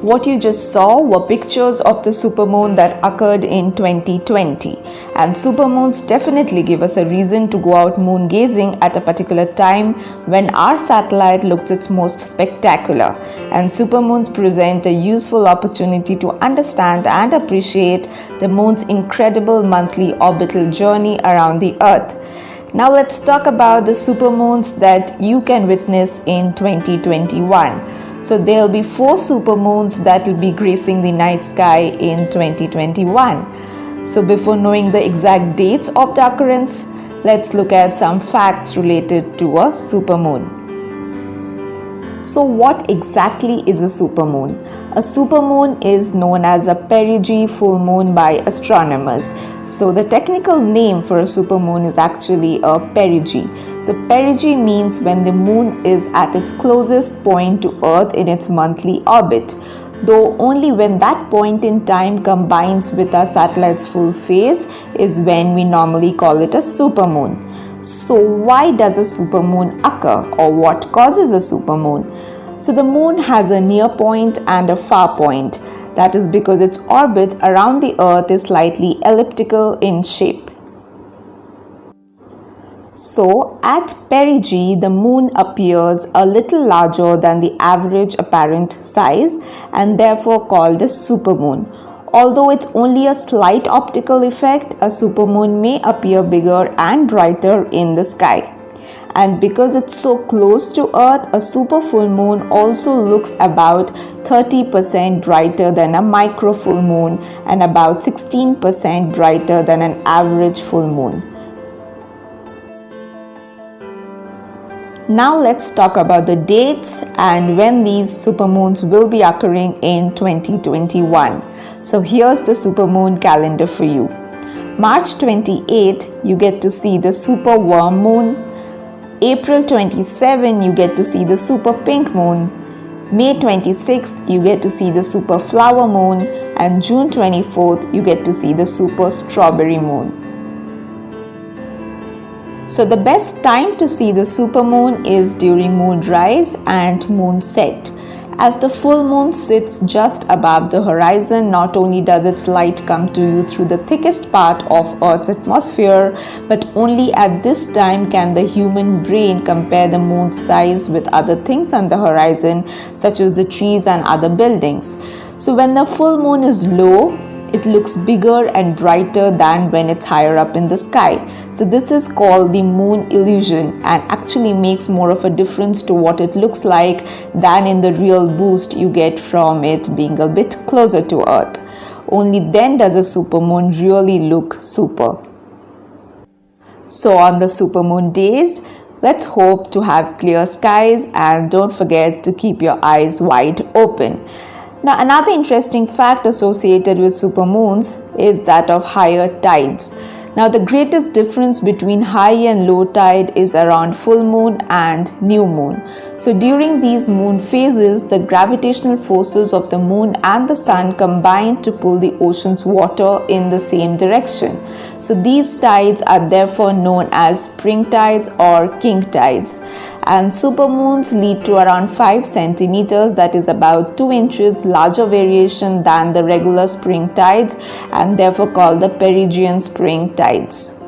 What you just saw were pictures of the supermoon that occurred in 2020, and supermoons definitely give us a reason to go out moon gazing at a particular time when our satellite looks its most spectacular, and supermoons present a useful opportunity to understand and appreciate the moon's incredible monthly orbital journey around the Earth. Now let's talk about the supermoons that you can witness in 2021. So there will be 4 supermoons that will be gracing the night sky in 2021. So before knowing the exact dates of the occurrence, let's look at some facts related to a supermoon. So what exactly is a supermoon? A supermoon is known as a perigee full moon by astronomers. So the technical name for a supermoon is actually a perigee. So perigee means when the moon is at its closest point to Earth in its monthly orbit, though only when that point in time combines with our satellite's full phase is when we normally call it a supermoon. So why does a supermoon occur, or what causes a supermoon? So the moon has a near point and a far point. That is because its orbit around the Earth is slightly elliptical in shape. So at perigee, the moon appears a little larger than the average apparent size and therefore called a supermoon. Although it's only a slight optical effect, a supermoon may appear bigger and brighter in the sky. And because it's so close to Earth, a super full moon also looks about 30% brighter than a micro full moon and about 16% brighter than an average full moon. Now let's talk about the dates and when these supermoons will be occurring in 2021. So here's the supermoon calendar for you. March 28, you get to see the super worm moon. April 27, you get to see the super pink moon. May 26th, you get to see the super flower moon. And June 24th, you get to see the super strawberry moon. So the best time to see the supermoon is during moonrise and moonset. As the full moon sits just above the horizon, not only does its light come to you through the thickest part of Earth's atmosphere, but only at this time can the human brain compare the moon's size with other things on the horizon, such as the trees and other buildings. So when the full moon is low, it looks bigger and brighter than when it's higher up in the sky. So this is called the moon illusion and actually makes more of a difference to what it looks like than in the real boost you get from it being a bit closer to Earth. Only then does a supermoon really look super. So on the supermoon days, let's hope to have clear skies and don't forget to keep your eyes wide open. Now, another interesting fact associated with supermoons is that of higher tides. Now, the greatest difference between high and low tide is around full moon and new moon. So during these moon phases, the gravitational forces of the moon and the sun combine to pull the ocean's water in the same direction. So these tides are therefore known as spring tides or king tides. And supermoons lead to around 5 centimeters, that is about 2 inches larger variation than the regular spring tides, and therefore called the perigean spring tides.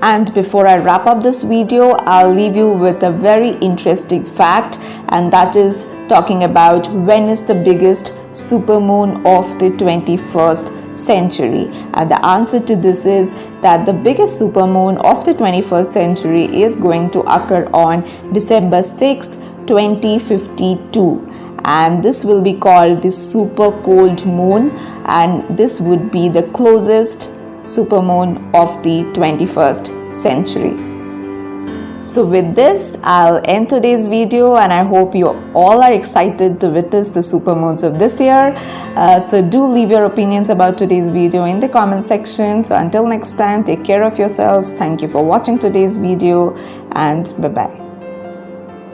And before I wrap up this video, I'll leave you with a very interesting fact, and that is talking about when is the biggest supermoon of the 21st century. And the answer to this is that the biggest supermoon of the 21st century is going to occur on December 6th, 2052. And this will be called the super cold moon, and this would be the closest supermoon of the 21st century. So with this, I'll end today's video, and I hope you all are excited to witness the supermoons of this year. So do leave your opinions about today's video in the comment section. So until next time, take care of yourselves. Thank you for watching today's video, and bye-bye.